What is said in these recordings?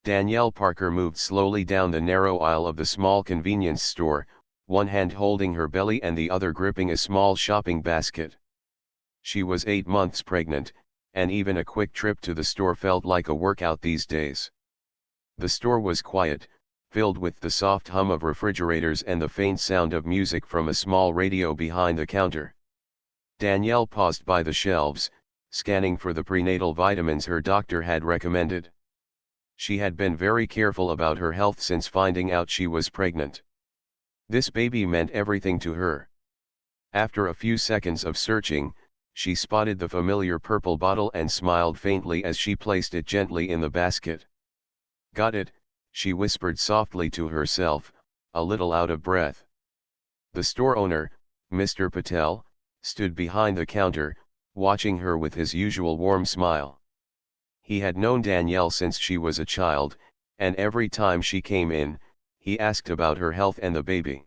Danielle Parker moved slowly down the narrow aisle of the small convenience store, one hand holding her belly and the other gripping a small shopping basket. She was 8 months pregnant, and even a quick trip to the store felt like a workout these days. The store was quiet, filled with the soft hum of refrigerators and the faint sound of music from a small radio behind the counter. Danielle paused by the shelves, scanning for the prenatal vitamins her doctor had recommended. She had been very careful about her health since finding out she was pregnant. This baby meant everything to her. After a few seconds of searching, she spotted the familiar purple bottle and smiled faintly as she placed it gently in the basket. "Got it," she whispered softly to herself, a little out of breath. The store owner, Mr. Patel, stood behind the counter, watching her with his usual warm smile. He had known Danielle since she was a child, and every time she came in, he asked about her health and the baby.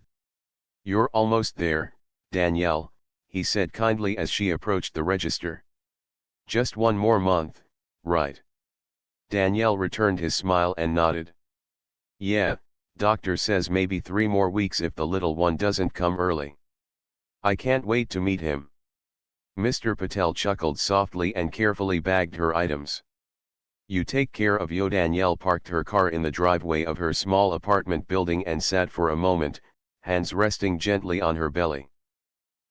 "You're almost there, Danielle," he said kindly as she approached the register. "Just one more month, right?" Danielle returned his smile and nodded. "Yeah, doctor says maybe 3 more weeks if the little one doesn't come early. I can't wait to meet him." Mr. Patel chuckled softly and carefully bagged her items. "You take care of yo." Danielle parked her car in the driveway of her small apartment building and sat for a moment, hands resting gently on her belly.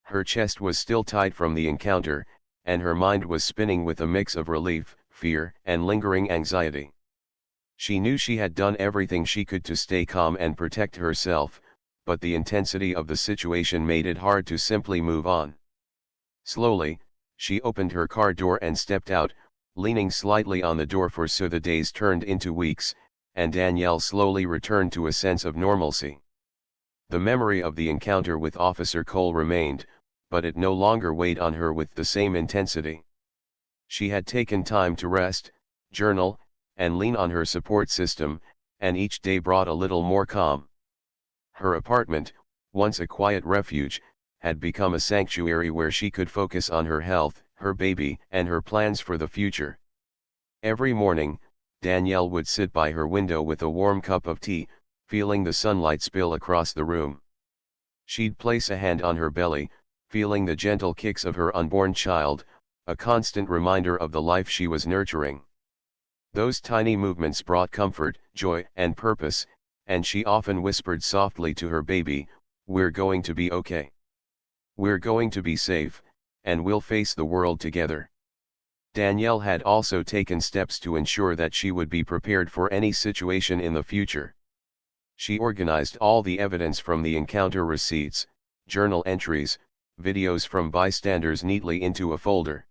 Her chest was still tight from the encounter, and her mind was spinning with a mix of relief, fear, and lingering anxiety. She knew she had done everything she could to stay calm and protect herself, but the intensity of the situation made it hard to simply move on. Slowly, she opened her car door and stepped out, leaning slightly on the door so the days turned into weeks, and Danielle slowly returned to a sense of normalcy. The memory of the encounter with Officer Cole remained, but it no longer weighed on her with the same intensity. She had taken time to rest, journal, and lean on her support system, and each day brought a little more calm. Her apartment, once a quiet refuge, had become a sanctuary where she could focus on her health, her baby, and her plans for the future. Every morning, Danielle would sit by her window with a warm cup of tea, feeling the sunlight spill across the room. She'd place a hand on her belly, feeling the gentle kicks of her unborn child, a constant reminder of the life she was nurturing. Those tiny movements brought comfort, joy, and purpose, and she often whispered softly to her baby, "We're going to be okay. We're going to be safe, and we'll face the world together." Danielle had also taken steps to ensure that she would be prepared for any situation in the future. She organized all the evidence from the encounter, receipts, journal entries, videos from bystanders neatly into a folder.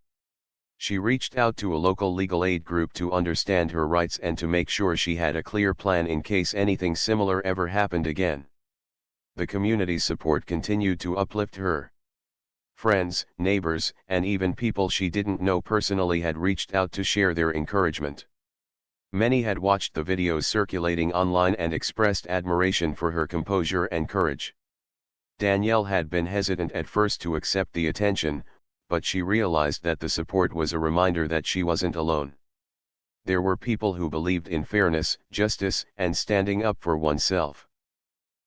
She reached out to a local legal aid group to understand her rights and to make sure she had a clear plan in case anything similar ever happened again. The community's support continued to uplift her. Friends, neighbors, and even people she didn't know personally had reached out to share their encouragement. Many had watched the videos circulating online and expressed admiration for her composure and courage. Danielle had been hesitant at first to accept the attention, but she realized that the support was a reminder that she wasn't alone. There were people who believed in fairness, justice, and standing up for oneself.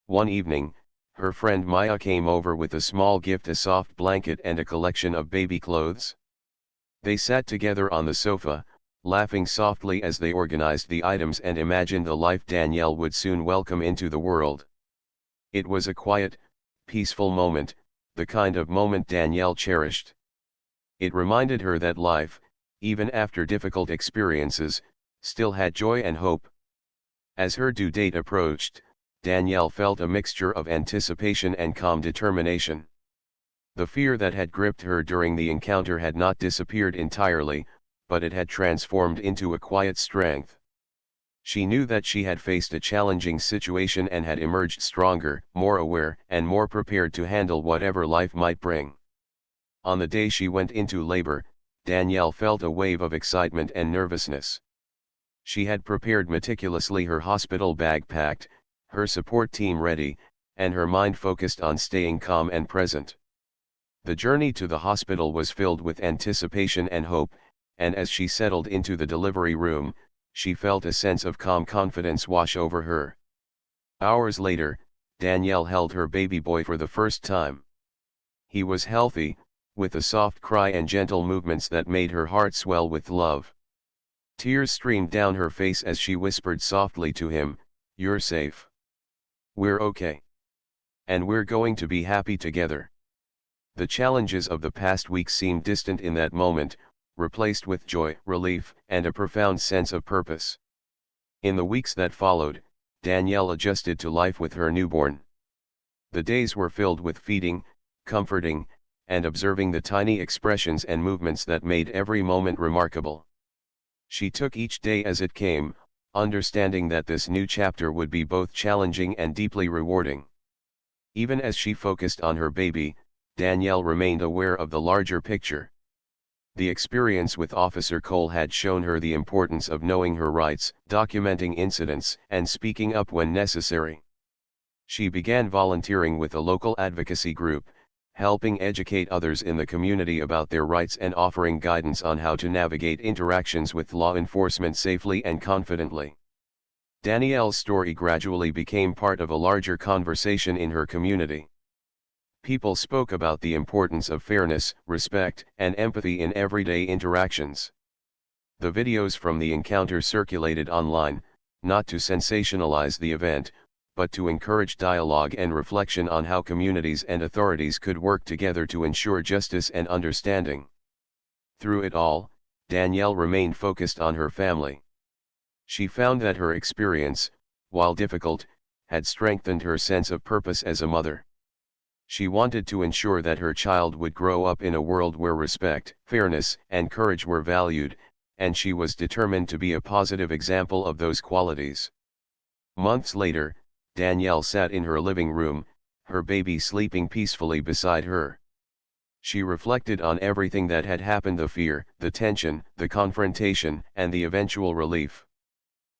One evening, her friend Maya came over with a small gift, a soft blanket and a collection of baby clothes. They sat together on the sofa, laughing softly as they organized the items and imagined the life Danielle would soon welcome into the world. It was a quiet, peaceful moment, the kind of moment Danielle cherished. It reminded her that life, even after difficult experiences, still had joy and hope. As her due date approached, Danielle felt a mixture of anticipation and calm determination. The fear that had gripped her during the encounter had not disappeared entirely, but it had transformed into a quiet strength. She knew that she had faced a challenging situation and had emerged stronger, more aware, and more prepared to handle whatever life might bring. On the day she went into labor, Danielle felt a wave of excitement and nervousness. She had prepared meticulously, her hospital bag packed, her support team ready, and her mind focused on staying calm and present. The journey to the hospital was filled with anticipation and hope, and as she settled into the delivery room, she felt a sense of calm confidence wash over her. Hours later, Danielle held her baby boy for the first time. He was healthy, with a soft cry and gentle movements that made her heart swell with love. Tears streamed down her face as she whispered softly to him, "You're safe. We're okay. And we're going to be happy together." The challenges of the past week seemed distant in that moment, replaced with joy, relief, and a profound sense of purpose. In the weeks that followed, Danielle adjusted to life with her newborn. The days were filled with feeding, comforting, and observing the tiny expressions and movements that made every moment remarkable. She took each day as it came, understanding that this new chapter would be both challenging and deeply rewarding. Even as she focused on her baby, Danielle remained aware of the larger picture. The experience with Officer Cole had shown her the importance of knowing her rights, documenting incidents, and speaking up when necessary. She began volunteering with a local advocacy group, helping educate others in the community about their rights and offering guidance on how to navigate interactions with law enforcement safely and confidently. Danielle's story gradually became part of a larger conversation in her community. People spoke about the importance of fairness, respect, and empathy in everyday interactions. The videos from the encounter circulated online, not to sensationalize the event, but to encourage dialogue and reflection on how communities and authorities could work together to ensure justice and understanding. Through it all, Danielle remained focused on her family. She found that her experience, while difficult, had strengthened her sense of purpose as a mother. She wanted to ensure that her child would grow up in a world where respect, fairness, and courage were valued, and she was determined to be a positive example of those qualities. Months later, Danielle sat in her living room, her baby sleeping peacefully beside her. She reflected on everything that had happened: the fear, the tension, the confrontation, and the eventual relief.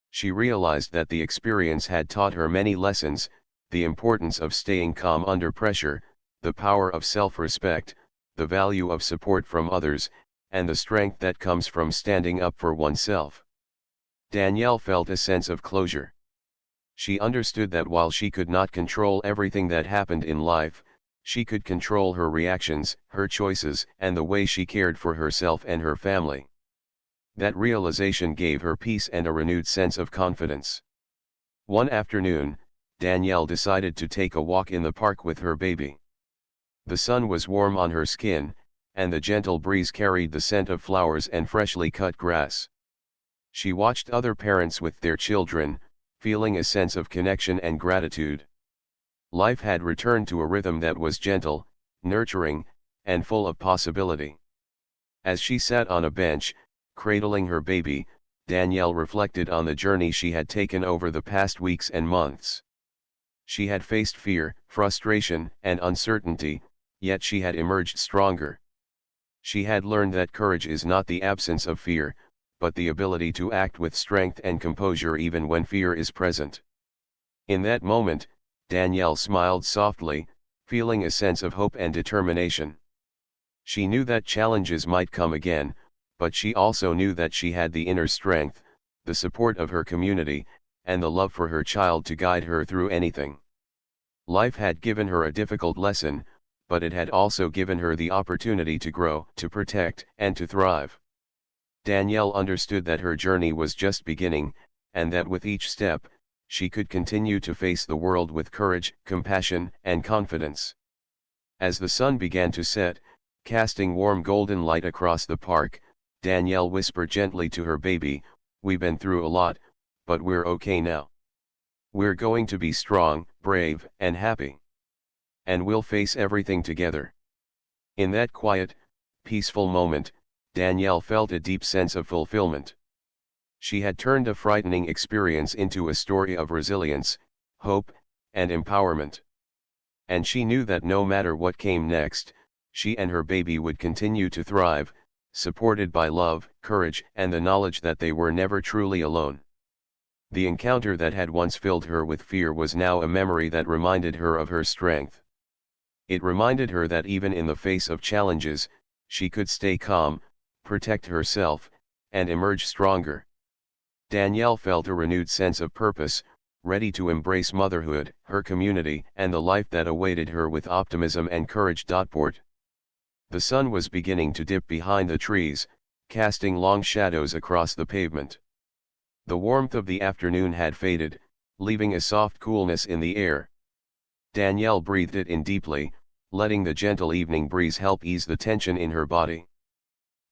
She realized that the experience had taught her many lessons: the importance of staying calm under pressure, the power of self-respect, the value of support from others, and the strength that comes from standing up for oneself. Danielle felt a sense of closure. She understood that while she could not control everything that happened in life, she could control her reactions, her choices, and the way she cared for herself and her family. That realization gave her peace and a renewed sense of confidence. One afternoon, Danielle decided to take a walk in the park with her baby. The sun was warm on her skin, and the gentle breeze carried the scent of flowers and freshly cut grass. She watched other parents with their children, feeling a sense of connection and gratitude. Life had returned to a rhythm that was gentle, nurturing, and full of possibility. As she sat on a bench, cradling her baby, Danielle reflected on the journey she had taken over the past weeks and months. She had faced fear, frustration, and uncertainty, yet she had emerged stronger. She had learned that courage is not the absence of fear, but the ability to act with strength and composure even when fear is present. In that moment, Danielle smiled softly, feeling a sense of hope and determination. She knew that challenges might come again, but she also knew that she had the inner strength, the support of her community, and the love for her child to guide her through anything. Life had given her a difficult lesson, but it had also given her the opportunity to grow, to protect, and to thrive. Danielle understood that her journey was just beginning, and that with each step, she could continue to face the world with courage, compassion, and confidence. As the sun began to set, casting warm golden light across the park, Danielle whispered gently to her baby, "We've been through a lot, but we're okay now. We're going to be strong, brave, and happy. And we'll face everything together." In that quiet, peaceful moment, Danielle felt a deep sense of fulfillment. She had turned a frightening experience into a story of resilience, hope, and empowerment. And she knew that no matter what came next, she and her baby would continue to thrive, supported by love, courage, and the knowledge that they were never truly alone. The encounter that had once filled her with fear was now a memory that reminded her of her strength. It reminded her that even in the face of challenges, she could stay calm, protect herself, and emerge stronger. Danielle felt a renewed sense of purpose, ready to embrace motherhood, her community, and the life that awaited her with optimism and courage. Port. The sun was beginning to dip behind the trees, casting long shadows across the pavement. The warmth of the afternoon had faded, leaving a soft coolness in the air. Danielle breathed it in deeply, letting the gentle evening breeze help ease the tension in her body.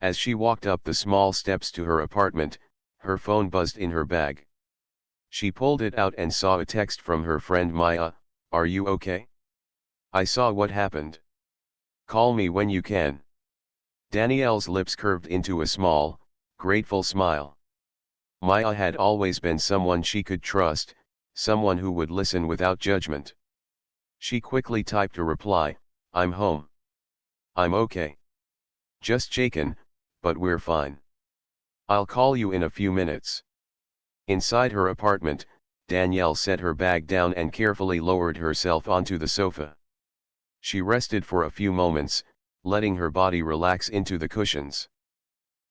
As she walked up the small steps to her apartment, her phone buzzed in her bag. She pulled it out and saw a text from her friend Maya. "Are you okay? I saw what happened. Call me when you can." Danielle's lips curved into a small, grateful smile. Maya had always been someone she could trust, someone who would listen without judgment. She quickly typed a reply, "I'm home. I'm okay. Just shaken, but we're fine. I'll call you in a few minutes." Inside her apartment, Danielle set her bag down and carefully lowered herself onto the sofa. She rested for a few moments, letting her body relax into the cushions.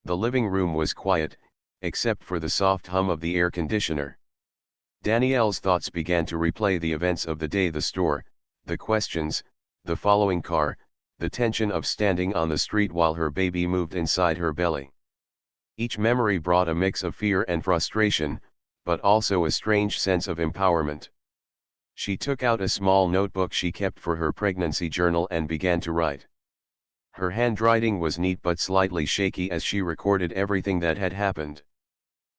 The living room was quiet, except for the soft hum of the air conditioner. Danielle's thoughts began to replay the events of the day: the store, the questions, the following car, the tension of standing on the street while her baby moved inside her belly. Each memory brought a mix of fear and frustration, but also a strange sense of empowerment. She took out a small notebook she kept for her pregnancy journal and began to write. Her handwriting was neat but slightly shaky as she recorded everything that had happened.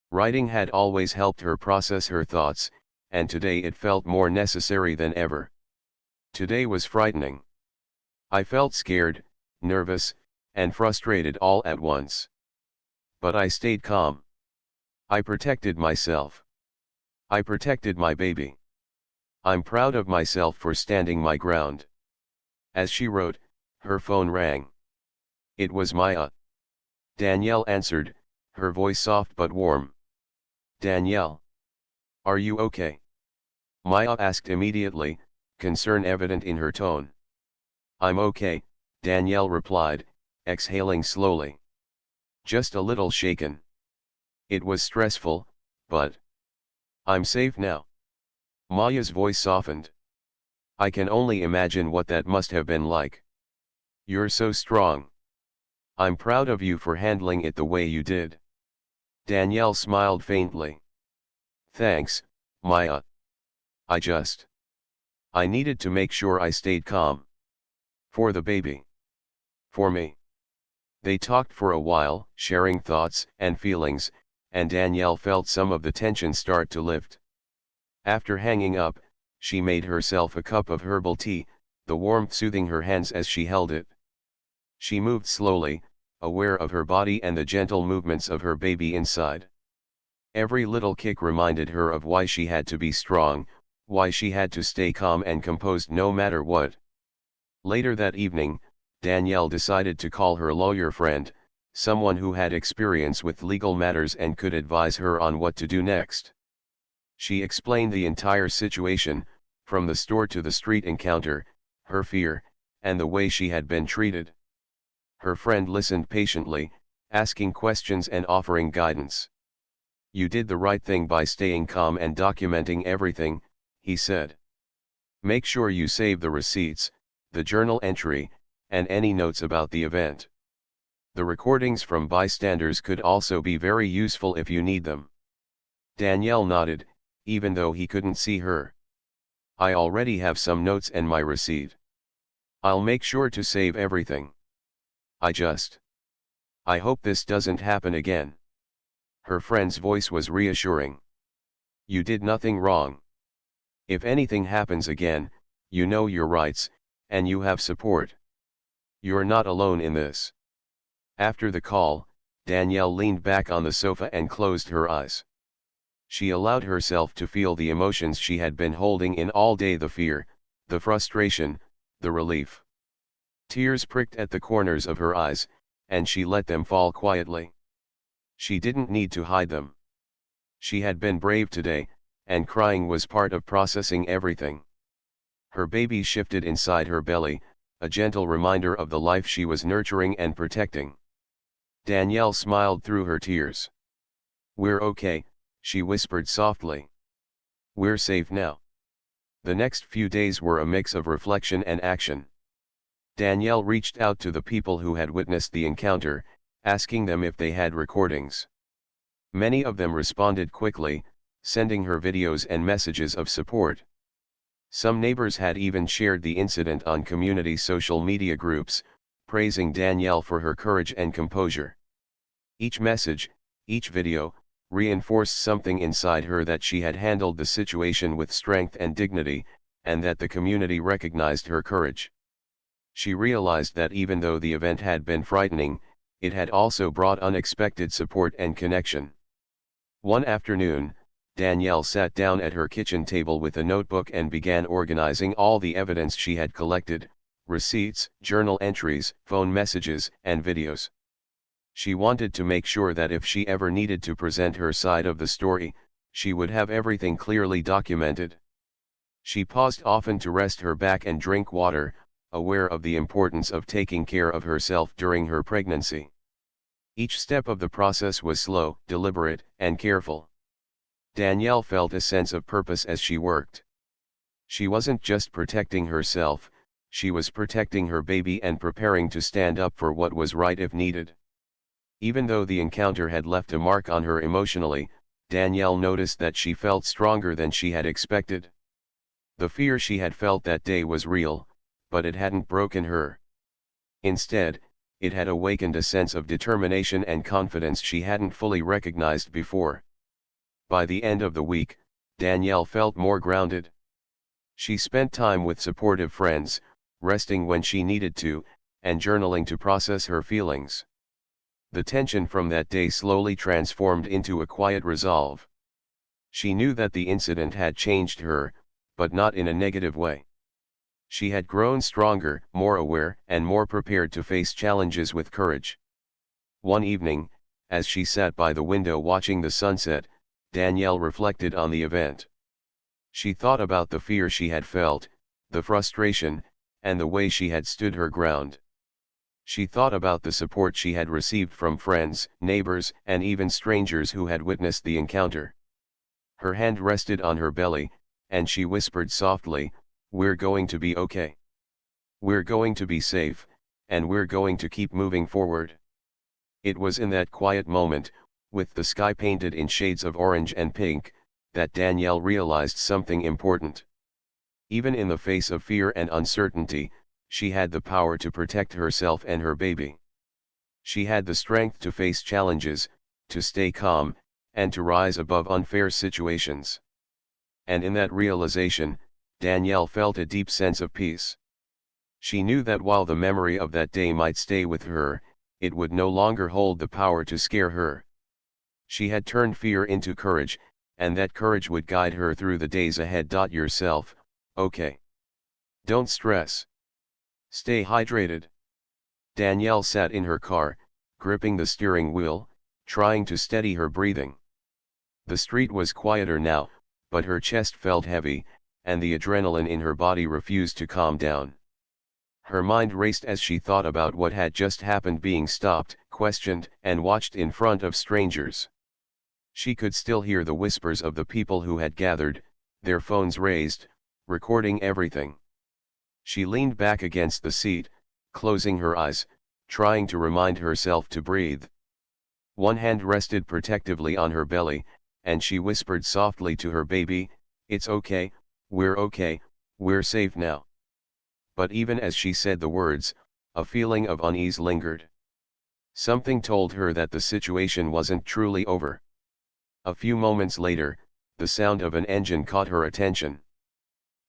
Writing had always helped her process her thoughts, and today it felt more necessary than ever. Today was frightening. I felt scared, nervous, and frustrated all at once. But I stayed calm. I protected myself. I protected my baby. I'm proud of myself for standing my ground." As she wrote, her phone rang. It was Maya. Danielle answered, her voice soft but warm. "Danielle. Are you okay?" Maya asked immediately, concern evident in her tone. "I'm okay," Danielle replied, exhaling slowly. "Just a little shaken. It was stressful, but I'm safe now." Maya's voice softened. "I can only imagine what that must have been like. You're so strong. I'm proud of you for handling it the way you did." Danielle smiled faintly. "Thanks, Maya. I needed to make sure I stayed calm. For the baby. For me." They talked for a while, sharing thoughts and feelings, and Danielle felt some of the tension start to lift. After hanging up, she made herself a cup of herbal tea, the warmth soothing her hands as she held it. She moved slowly, aware of her body and the gentle movements of her baby inside. Every little kick reminded her of why she had to be strong, why she had to stay calm and composed no matter what. Later that evening, Danielle decided to call her lawyer friend, someone who had experience with legal matters and could advise her on what to do next. She explained the entire situation, from the store to the street encounter, her fear, and the way she had been treated. Her friend listened patiently, asking questions and offering guidance. "You did the right thing by staying calm and documenting everything," he said. "Make sure you save the receipts, the journal entry, and any notes about the event. The recordings from bystanders could also be very useful if you need them." Danielle nodded, even though he couldn't see her. "I already have some notes and my receipt. I'll make sure to save everything. I hope this doesn't happen again." Her friend's voice was reassuring. "You did nothing wrong. If anything happens again, you know your rights, and you have support. You're not alone in this." After the call, Danielle leaned back on the sofa and closed her eyes. She allowed herself to feel the emotions she had been holding in all day: the fear, the frustration, the relief. Tears pricked at the corners of her eyes, and she let them fall quietly. She didn't need to hide them. She had been brave today, and crying was part of processing everything. Her baby shifted inside her belly, a gentle reminder of the life she was nurturing and protecting. Danielle smiled through her tears. "We're okay, She whispered softly. "We're safe now." The next few days were a mix of reflection and action. Danielle reached out to the people who had witnessed the encounter, asking them if they had recordings. Many of them responded quickly, sending her videos and messages of support. Some neighbors had even shared the incident on community social media groups, praising Danielle for her courage and composure. Each message, each video, reinforced something inside her that she had handled the situation with strength and dignity, and that the community recognized her courage. She realized that even though the event had been frightening, it had also brought unexpected support and connection. One afternoon, Danielle sat down at her kitchen table with a notebook and began organizing all the evidence she had collected: receipts, journal entries, phone messages, and videos. She wanted to make sure that if she ever needed to present her side of the story, she would have everything clearly documented. She paused often to rest her back and drink water, aware of the importance of taking care of herself during her pregnancy. Each step of the process was slow, deliberate, and careful. Danielle felt a sense of purpose as she worked. She wasn't just protecting herself, she was protecting her baby and preparing to stand up for what was right if needed. Even though the encounter had left a mark on her emotionally, Danielle noticed that she felt stronger than she had expected. The fear she had felt that day was real, but it hadn't broken her. Instead, it had awakened a sense of determination and confidence she hadn't fully recognized before. By the end of the week, Danielle felt more grounded. She spent time with supportive friends, resting when she needed to, and journaling to process her feelings. The tension from that day slowly transformed into a quiet resolve. She knew that the incident had changed her, but not in a negative way. She had grown stronger, more aware, and more prepared to face challenges with courage. One evening, as she sat by the window watching the sunset, Danielle reflected on the event. She thought about the fear she had felt, the frustration, and the way she had stood her ground. She thought about the support she had received from friends, neighbors, and even strangers who had witnessed the encounter. Her hand rested on her belly, and she whispered softly, "We're going to be okay. We're going to be safe, and we're going to keep moving forward." It was in that quiet moment, with the sky painted in shades of orange and pink, that Danielle realized something important. Even in the face of fear and uncertainty, she had the power to protect herself and her baby. She had the strength to face challenges, to stay calm, and to rise above unfair situations. And in that realization, Danielle felt a deep sense of peace. She knew that while the memory of that day might stay with her, it would no longer hold the power to scare her. She had turned fear into courage, and that courage would guide her through the days ahead. Yourself, okay? Don't stress. Stay hydrated. Danielle sat in her car, gripping the steering wheel, trying to steady her breathing. The street was quieter now, but her chest felt heavy, and the adrenaline in her body refused to calm down. Her mind raced as she thought about what had just happened, being stopped, questioned, and watched in front of strangers. She could still hear the whispers of the people who had gathered, their phones raised, recording everything. She leaned back against the seat, closing her eyes, trying to remind herself to breathe. One hand rested protectively on her belly, and she whispered softly to her baby, "It's okay, we're safe now." But even as she said the words, a feeling of unease lingered. Something told her that the situation wasn't truly over. A few moments later, the sound of an engine caught her attention.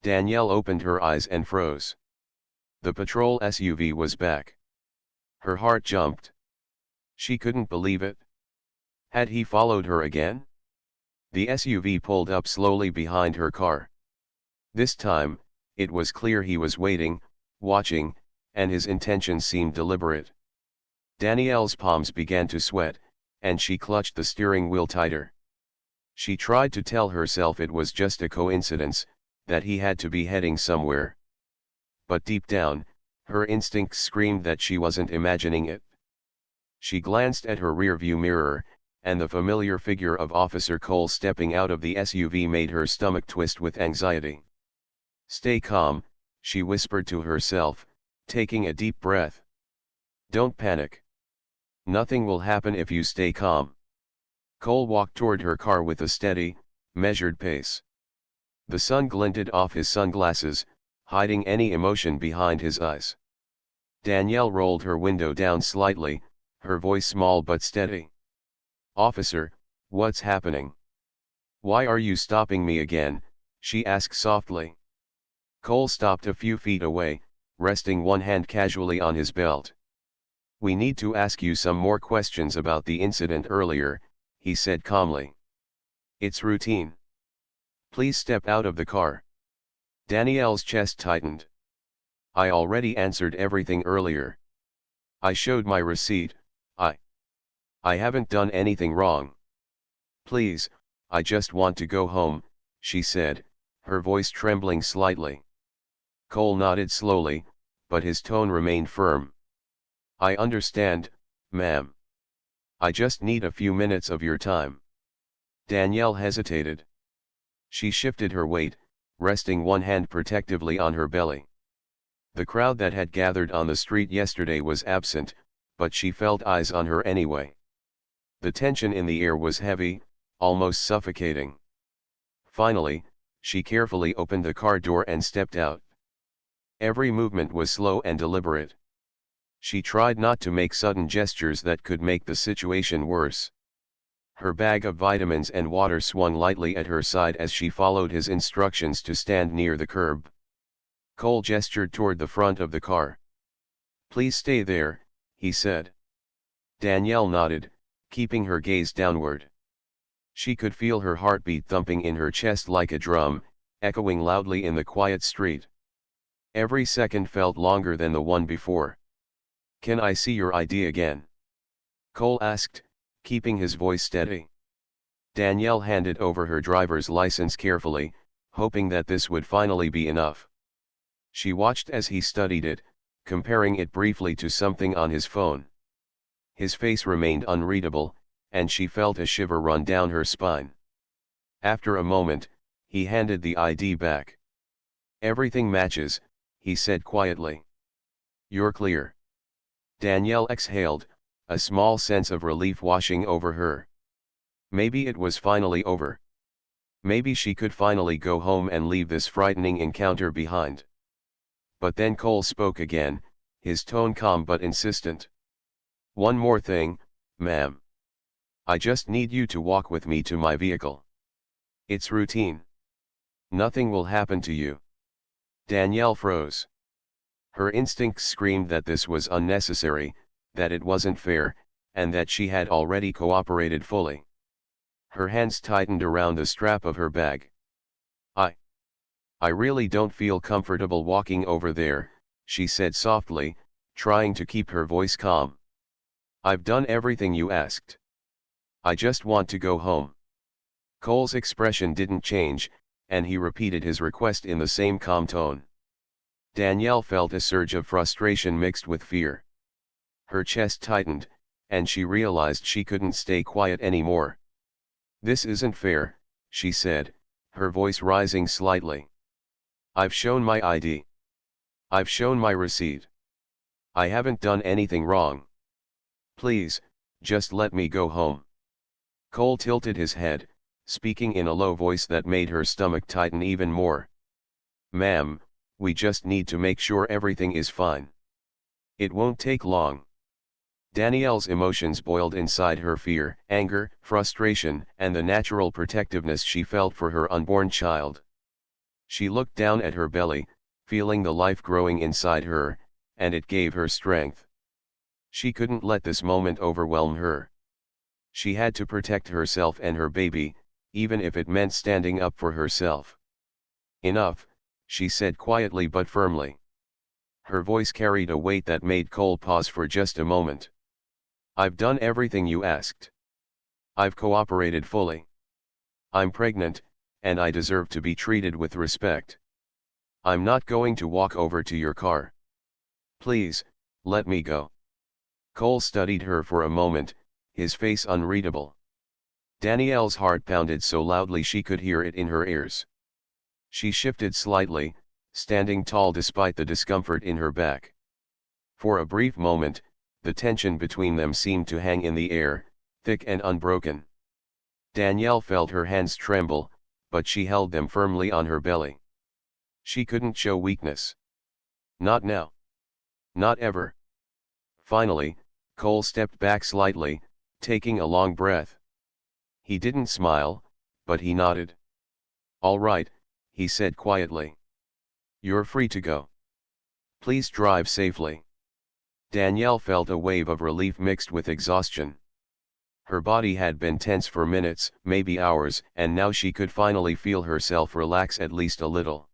Danielle opened her eyes and froze. The patrol SUV was back. Her heart jumped. She couldn't believe it. Had he followed her again? The SUV pulled up slowly behind her car. This time, it was clear he was waiting, watching, and his intentions seemed deliberate. Danielle's palms began to sweat, and she clutched the steering wheel tighter. She tried to tell herself it was just a coincidence, that he had to be heading somewhere. But deep down, her instincts screamed that she wasn't imagining it. She glanced at her rearview mirror, and the familiar figure of Officer Cole stepping out of the SUV made her stomach twist with anxiety. "Stay calm," she whispered to herself, taking a deep breath. "Don't panic. Nothing will happen if you stay calm." Cole walked toward her car with a steady, measured pace. The sun glinted off his sunglasses, hiding any emotion behind his eyes. Danielle rolled her window down slightly, her voice small but steady. "Officer, what's happening? Why are you stopping me again?" she asked softly. Cole stopped a few feet away, resting one hand casually on his belt. "We need to ask you some more questions about the incident earlier," he said calmly. "It's routine. Please step out of the car." Danielle's chest tightened. "I already answered everything earlier. I showed my receipt. I haven't done anything wrong. Please, I just want to go home," she said, her voice trembling slightly. Cole nodded slowly, but his tone remained firm. "I understand, ma'am. I just need a few minutes of your time." Danielle hesitated. She shifted her weight, resting one hand protectively on her belly. The crowd that had gathered on the street yesterday was absent, but she felt eyes on her anyway. The tension in the air was heavy, almost suffocating. Finally, she carefully opened the car door and stepped out. Every movement was slow and deliberate. She tried not to make sudden gestures that could make the situation worse. Her bag of vitamins and water swung lightly at her side as she followed his instructions to stand near the curb. Cole gestured toward the front of the car. "Please stay there," he said. Danielle nodded, keeping her gaze downward. She could feel her heartbeat thumping in her chest like a drum, echoing loudly in the quiet street. Every second felt longer than the one before. "Can I see your ID again?" Cole asked, keeping his voice steady. Danielle handed over her driver's license carefully, hoping that this would finally be enough. She watched as he studied it, comparing it briefly to something on his phone. His face remained unreadable, and she felt a shiver run down her spine. After a moment, he handed the ID back. "Everything matches," he said quietly. "You're clear." Danielle exhaled, a small sense of relief washing over her. Maybe it was finally over. Maybe she could finally go home and leave this frightening encounter behind. But then Cole spoke again, his tone calm but insistent. "One more thing, ma'am. I just need you to walk with me to my vehicle. It's routine. Nothing will happen to you." Danielle froze. Her instincts screamed that this was unnecessary, that it wasn't fair, and that she had already cooperated fully. Her hands tightened around the strap of her bag. I I really don't feel comfortable walking over there," she said softly, trying to keep her voice calm. "I've done everything you asked. I just want to go home." Cole's expression didn't change, and he repeated his request in the same calm tone. Danielle felt a surge of frustration mixed with fear. Her chest tightened, and she realized she couldn't stay quiet anymore. "This isn't fair," she said, her voice rising slightly. "I've shown my ID. I've shown my receipt. I haven't done anything wrong. Please, just let me go home." Cole tilted his head, speaking in a low voice that made her stomach tighten even more. "Ma'am, we just need to make sure everything is fine. It won't take long." Danielle's emotions boiled inside her: fear, anger, frustration, and the natural protectiveness she felt for her unborn child. She looked down at her belly, feeling the life growing inside her, and it gave her strength. She couldn't let this moment overwhelm her. She had to protect herself and her baby, even if it meant standing up for herself. "Enough," she said quietly but firmly. Her voice carried a weight that made Cole pause for just a moment. "I've done everything you asked. I've cooperated fully. I'm pregnant, and I deserve to be treated with respect. I'm not going to walk over to your car. Please, let me go." Cole studied her for a moment, his face unreadable. Danielle's heart pounded so loudly she could hear it in her ears. She shifted slightly, standing tall despite the discomfort in her back. For a brief moment, the tension between them seemed to hang in the air, thick and unbroken. Danielle felt her hands tremble, but she held them firmly on her belly. She couldn't show weakness. Not now. Not ever. Finally, Cole stepped back slightly, taking a long breath. He didn't smile, but he nodded. "All right," he said quietly. "You're free to go. Please drive safely." Danielle felt a wave of relief mixed with exhaustion. Her body had been tense for minutes, maybe hours, and now she could finally feel herself relax at least a little.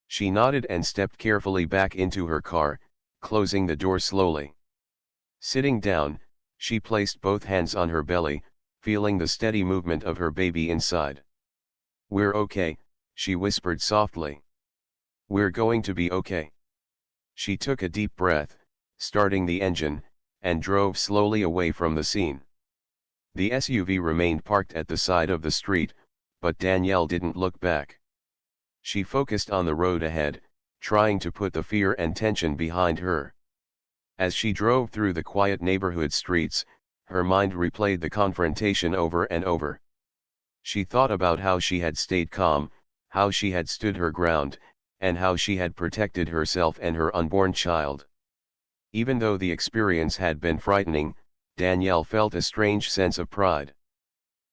She nodded and stepped carefully back into her car, closing the door slowly. Sitting down, she placed both hands on her belly, feeling the steady movement of her baby inside. "We're okay," she whispered softly. "We're going to be okay." She took a deep breath, starting the engine, and drove slowly away from the scene. The SUV remained parked at the side of the street, but Danielle didn't look back. She focused on the road ahead, trying to put the fear and tension behind her. As she drove through the quiet neighborhood streets, her mind replayed the confrontation over and over. She thought about how she had stayed calm, how she had stood her ground, and how she had protected herself and her unborn child. Even though the experience had been frightening, Danielle felt a strange sense of pride.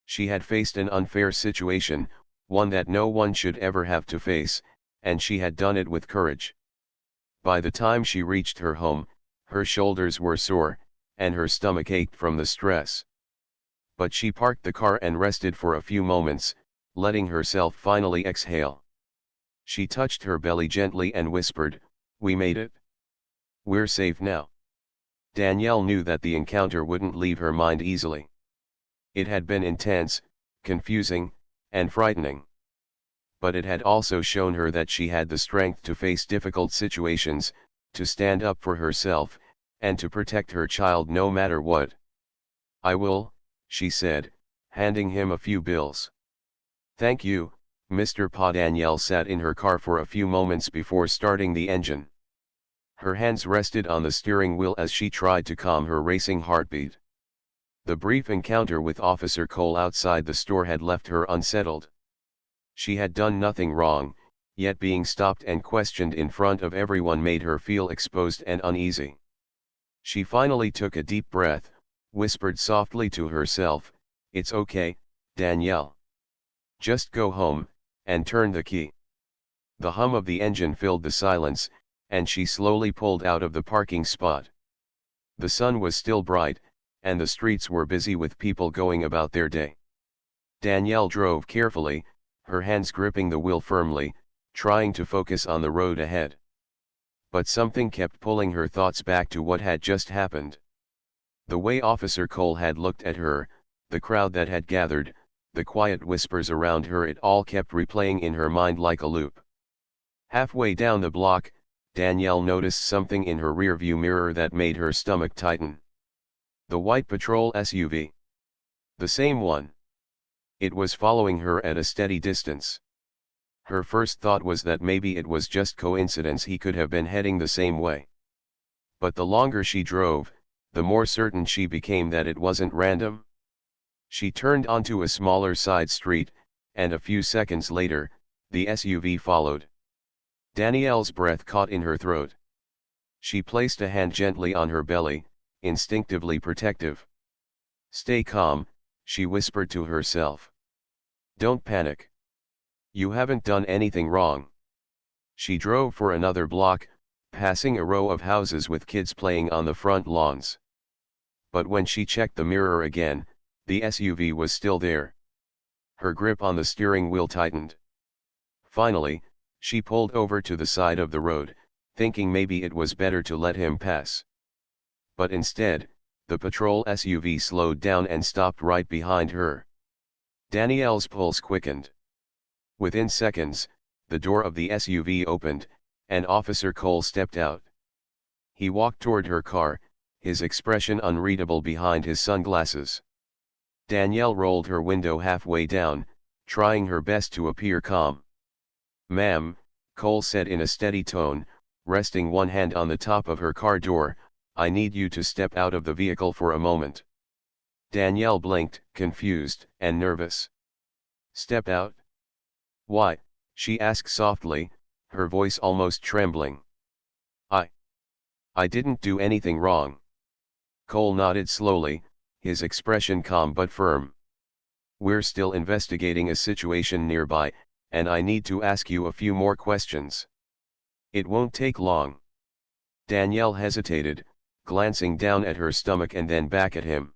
She had faced an unfair situation, one that no one should ever have to face, and she had done it with courage. By the time she reached her home, her shoulders were sore, and her stomach ached from the stress. But she parked the car and rested for a few moments, letting herself finally exhale. She touched her belly gently and whispered, "We made it. We're safe now." Danielle knew that the encounter wouldn't leave her mind easily. It had been intense, confusing, and frightening. But it had also shown her that she had the strength to face difficult situations, to stand up for herself, and to protect her child no matter what. "I will," she said, handing him a few bills. "Thank you, Mr. Pa." Danielle sat in her car for a few moments before starting the engine. Her hands rested on the steering wheel as she tried to calm her racing heartbeat. The brief encounter with Officer Cole outside the store had left her unsettled. She had done nothing wrong, yet being stopped and questioned in front of everyone made her feel exposed and uneasy. She finally took a deep breath, whispered softly to herself, "It's okay, Danielle. Just go home, and turn the key." The hum of the engine filled the silence, and she slowly pulled out of the parking spot. The sun was still bright, and the streets were busy with people going about their day. Danielle drove carefully, her hands gripping the wheel firmly, trying to focus on the road ahead. But something kept pulling her thoughts back to what had just happened. The way Officer Cole had looked at her, the crowd that had gathered, the quiet whispers around her, it all kept replaying in her mind like a loop. Halfway down the block, Danielle noticed something in her rearview mirror that made her stomach tighten. The white patrol SUV. The same one. It was following her at a steady distance. Her first thought was that maybe it was just coincidence he could have been heading the same way. But the longer she drove, the more certain she became that it wasn't random. She turned onto a smaller side street, and a few seconds later, the SUV followed. Danielle's breath caught in her throat. She placed a hand gently on her belly, instinctively protective. "Stay calm," she whispered to herself. "Don't panic. You haven't done anything wrong." She drove for another block, passing a row of houses with kids playing on the front lawns. But when she checked the mirror again, the SUV was still there. Her grip on the steering wheel tightened. Finally, she pulled over to the side of the road, thinking maybe it was better to let him pass. But instead, the patrol SUV slowed down and stopped right behind her. Danielle's pulse quickened. Within seconds, the door of the SUV opened, and Officer Cole stepped out. He walked toward her car, his expression unreadable behind his sunglasses. Danielle rolled her window halfway down, trying her best to appear calm. "Ma'am," Cole said in a steady tone, resting one hand on the top of her car door, "I need you to step out of the vehicle for a moment." Danielle blinked, confused and nervous. "Step out? Why?" she asked softly, her voice almost trembling. I I didn't do anything wrong." Cole nodded slowly, his expression calm but firm. "We're still investigating a situation nearby, and I need to ask you a few more questions. It won't take long." Danielle hesitated, glancing down at her stomach and then back at him.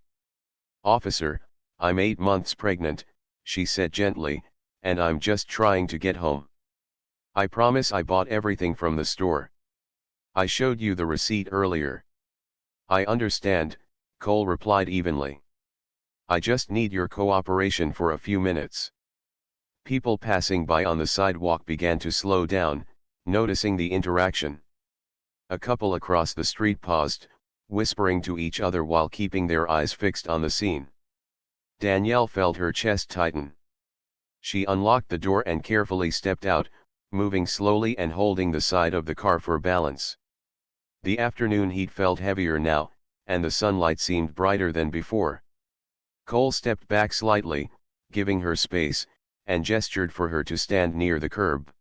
"Officer, I'm 8 months pregnant," she said gently, "and I'm just trying to get home. I promise I bought everything from the store. I showed you the receipt earlier." "I understand," Cole replied evenly. "I just need your cooperation for a few minutes." People passing by on the sidewalk began to slow down, noticing the interaction. A couple across the street paused, whispering to each other while keeping their eyes fixed on the scene. Danielle felt her chest tighten. She unlocked the door and carefully stepped out, moving slowly and holding the side of the car for balance. The afternoon heat felt heavier now, and the sunlight seemed brighter than before. Cole stepped back slightly, giving her space, and gestured for her to stand near the curb.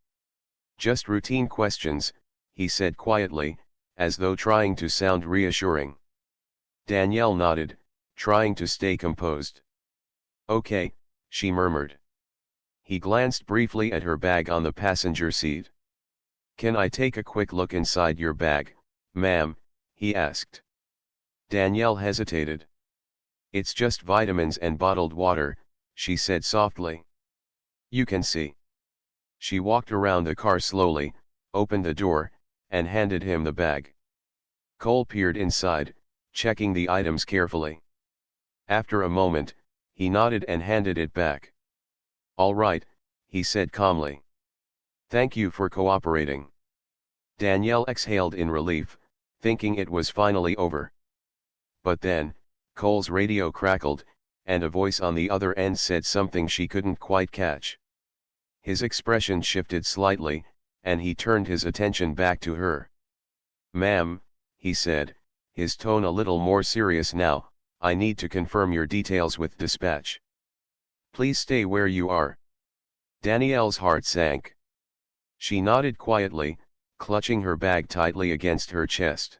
"Just routine questions," he said quietly, as though trying to sound reassuring. Danielle nodded, trying to stay composed. "Okay," she murmured. He glanced briefly at her bag on the passenger seat. "Can I take a quick look inside your bag, ma'am?" he asked. Danielle hesitated. "It's just vitamins and bottled water," she said softly. "You can see." She walked around the car slowly, opened the door, and handed him the bag. Cole peered inside, checking the items carefully. After a moment, he nodded and handed it back. "All right," he said calmly. "Thank you for cooperating." Danielle exhaled in relief, thinking it was finally over. But then, Cole's radio crackled, and a voice on the other end said something she couldn't quite catch. His expression shifted slightly, and he turned his attention back to her. "Ma'am," he said, his tone a little more serious now, "I need to confirm your details with dispatch. Please stay where you are." Danielle's heart sank. She nodded quietly, clutching her bag tightly against her chest.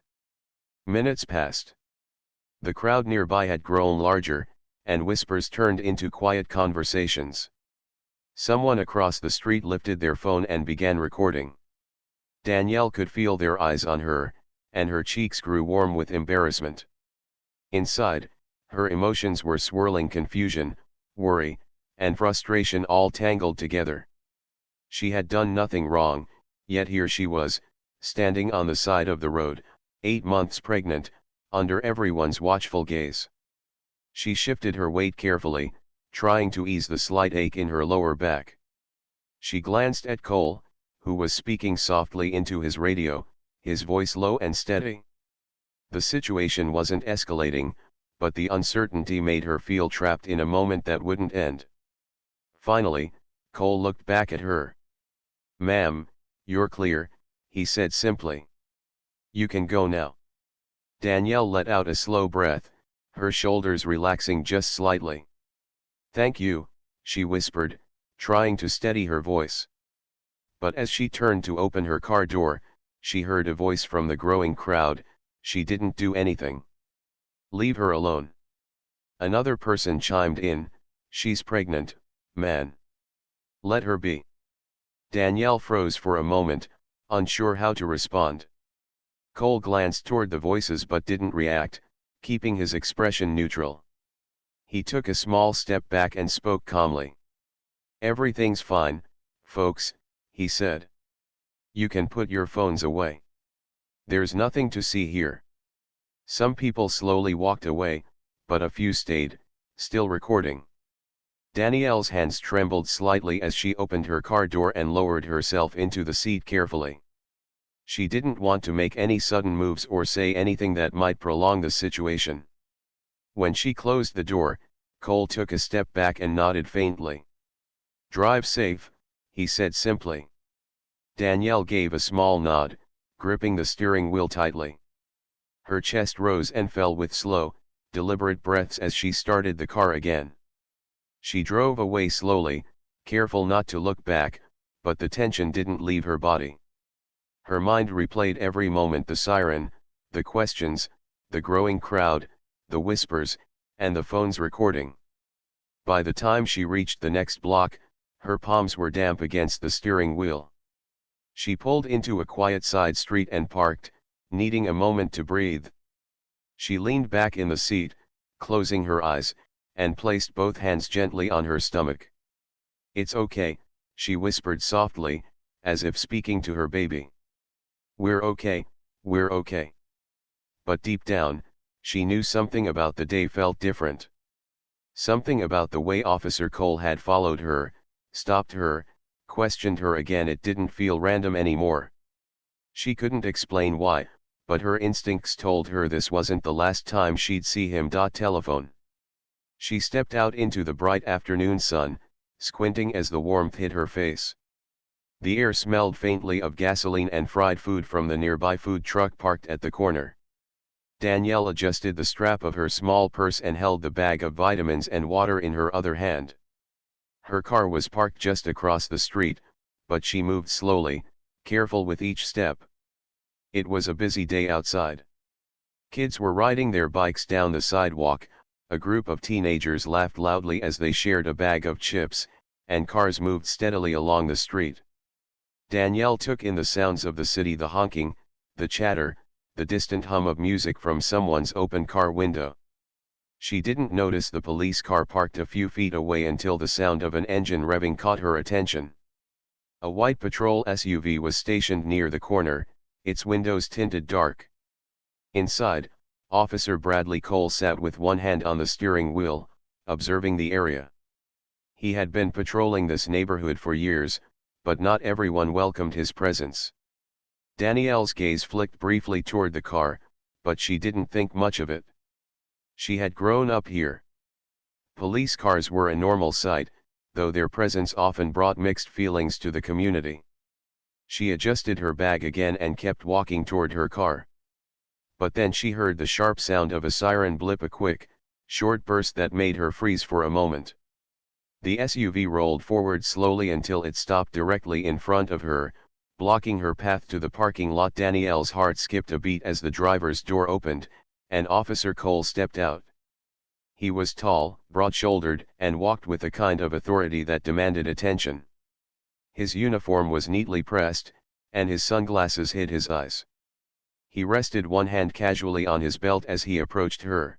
Minutes passed. The crowd nearby had grown larger, and whispers turned into quiet conversations. Someone across the street lifted their phone and began recording. Danielle could feel their eyes on her, and her cheeks grew warm with embarrassment. Inside, her emotions were swirling: confusion, worry, and frustration all tangled together. She had done nothing wrong, yet here she was, standing on the side of the road, 8 months pregnant, under everyone's watchful gaze. She shifted her weight carefully, trying to ease the slight ache in her lower back. She glanced at Cole, who was speaking softly into his radio, his voice low and steady. The situation wasn't escalating, but the uncertainty made her feel trapped in a moment that wouldn't end. Finally, Cole looked back at her. "Ma'am, you're clear," he said simply. "You can go now." Danielle let out a slow breath, her shoulders relaxing just slightly. "Thank you," she whispered, trying to steady her voice. But as she turned to open her car door, she heard a voice from the growing crowd: "She didn't do anything. Leave her alone." Another person chimed in: "She's pregnant, man. Let her be." Danielle froze for a moment, unsure how to respond. Cole glanced toward the voices but didn't react, keeping his expression neutral. He took a small step back and spoke calmly. "Everything's fine, folks," he said. "You can put your phones away. There's nothing to see here." Some people slowly walked away, but a few stayed, still recording. Danielle's hands trembled slightly as she opened her car door and lowered herself into the seat carefully. She didn't want to make any sudden moves or say anything that might prolong the situation. When she closed the door, Cole took a step back and nodded faintly. "Drive safe," he said simply. Danielle gave a small nod, gripping the steering wheel tightly. Her chest rose and fell with slow, deliberate breaths as she started the car again. She drove away slowly, careful not to look back, but the tension didn't leave her body. Her mind replayed every moment: the siren, the questions, the growing crowd, the whispers, and the phone's recording. By the time she reached the next block, her palms were damp against the steering wheel. She pulled into a quiet side street and parked, needing a moment to breathe. She leaned back in the seat, closing her eyes, and placed both hands gently on her stomach. "It's okay," she whispered softly, as if speaking to her baby. "We're okay, we're okay." But deep down, she knew something about the day felt different. Something about the way Officer Cole had followed her, stopped her, questioned her again. It didn't feel random anymore. She couldn't explain why, but her instincts told her this wasn't the last time she'd see him. Telephone. She stepped out into the bright afternoon sun, squinting as the warmth hit her face. The air smelled faintly of gasoline and fried food from the nearby food truck parked at the corner. Danielle adjusted the strap of her small purse and held the bag of vitamins and water in her other hand. Her car was parked just across the street, but she moved slowly, careful with each step. It was a busy day outside. Kids were riding their bikes down the sidewalk, a group of teenagers laughed loudly as they shared a bag of chips, and cars moved steadily along the street. Danielle took in the sounds of the city: the honking, the chatter, the distant hum of music from someone's open car window. She didn't notice the police car parked a few feet away until the sound of an engine revving caught her attention. A white patrol SUV was stationed near the corner, its windows tinted dark. Inside, Officer Bradley Cole sat with one hand on the steering wheel, observing the area. He had been patrolling this neighborhood for years, but not everyone welcomed his presence. Danielle's gaze flicked briefly toward the car, but she didn't think much of it. She had grown up here. Police cars were a normal sight, though their presence often brought mixed feelings to the community. She adjusted her bag again and kept walking toward her car. But then she heard the sharp sound of a siren blip, a quick, short burst that made her freeze for a moment. The SUV rolled forward slowly until it stopped directly in front of her, blocking her path to the parking lot. Danielle's heart skipped a beat as the driver's door opened, and Officer Cole stepped out. He was tall, broad-shouldered, and walked with a kind of authority that demanded attention. His uniform was neatly pressed, and his sunglasses hid his eyes. He rested one hand casually on his belt as he approached her.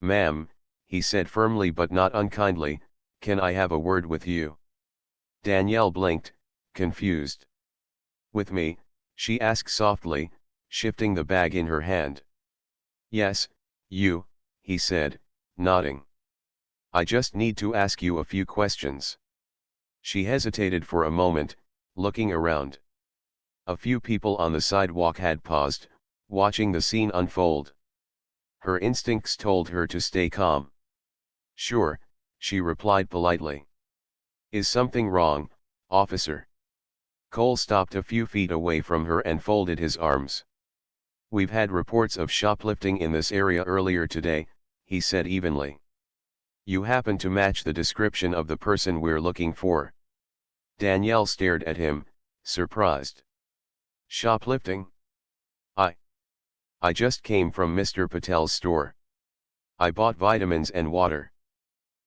"Ma'am," he said firmly but not unkindly, "can I have a word with you?" Danielle blinked, confused. "With me?" she asked softly, shifting the bag in her hand. "Yes, you," he said, nodding. "I just need to ask you a few questions." She hesitated for a moment, looking around. A few people on the sidewalk had paused, watching the scene unfold. Her instincts told her to stay calm. "Sure," she replied politely. "Is something wrong, officer?" Cole stopped a few feet away from her and folded his arms. "We've had reports of shoplifting in this area earlier today," he said evenly. "You happen to match the description of the person we're looking for." Danielle stared at him, surprised. "Shoplifting? I just came from Mr. Patel's store. I bought vitamins and water.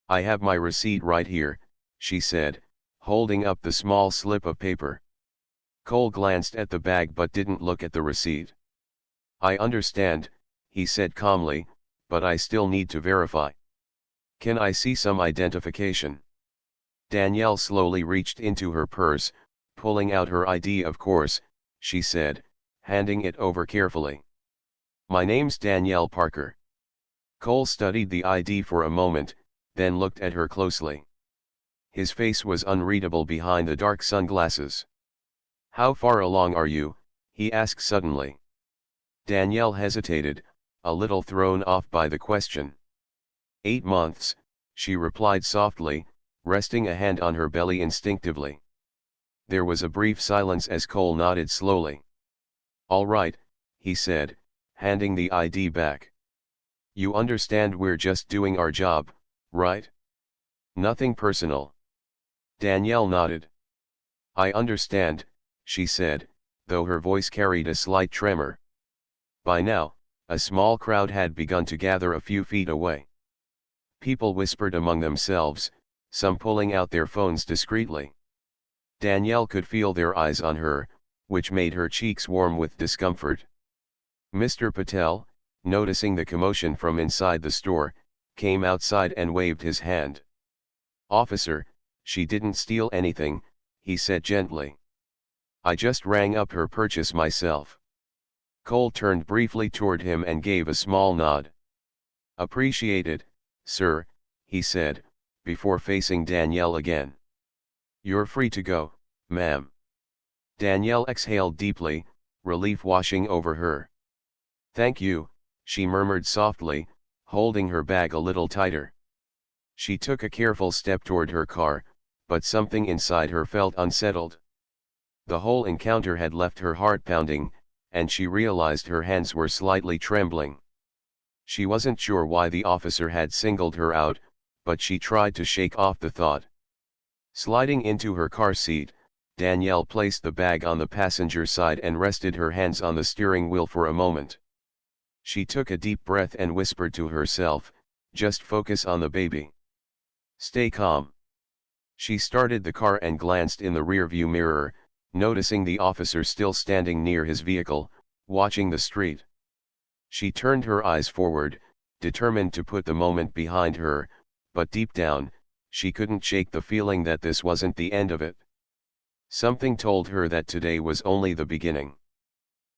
I have my receipt right here," she said, holding up the small slip of paper. Cole glanced at the bag but didn't look at the receipt. "I understand," he said calmly, "but I still need to verify. Can I see some identification?" Danielle slowly reached into her purse, pulling out her ID. "Of course," she said, handing it over carefully. "My name's Danielle Parker." Cole studied the ID for a moment, then looked at her closely. His face was unreadable behind the dark sunglasses. "How far along are you?" he asked suddenly. Danielle hesitated, a little thrown off by the question. 8 months," she replied softly, resting a hand on her belly instinctively. There was a brief silence as Cole nodded slowly. "All right," he said, handing the ID back. "You understand we're just doing our job, right? Nothing personal." Danielle nodded. "I understand," she said, though her voice carried a slight tremor. By now, a small crowd had begun to gather a few feet away. People whispered among themselves, some pulling out their phones discreetly. Danielle could feel their eyes on her, which made her cheeks warm with discomfort. Mr. Patel, noticing the commotion from inside the store, came outside and waved his hand. "Officer, she didn't steal anything," he said gently. "I just rang up her purchase myself." Cole turned briefly toward him and gave a small nod. "Appreciated, sir," he said, before facing Danielle again. "You're free to go, ma'am." Danielle exhaled deeply, relief washing over her. "Thank you," she murmured softly, holding her bag a little tighter. She took a careful step toward her car, but something inside her felt unsettled. The whole encounter had left her heart pounding, and she realized her hands were slightly trembling. She wasn't sure why the officer had singled her out, but she tried to shake off the thought. Sliding into her car seat, Danielle placed the bag on the passenger side and rested her hands on the steering wheel for a moment. She took a deep breath and whispered to herself, "Just focus on the baby. Stay calm." She started the car and glanced in the rearview mirror, noticing the officer still standing near his vehicle, watching the street. She turned her eyes forward, determined to put the moment behind her, but deep down, she couldn't shake the feeling that this wasn't the end of it. Something told her that today was only the beginning.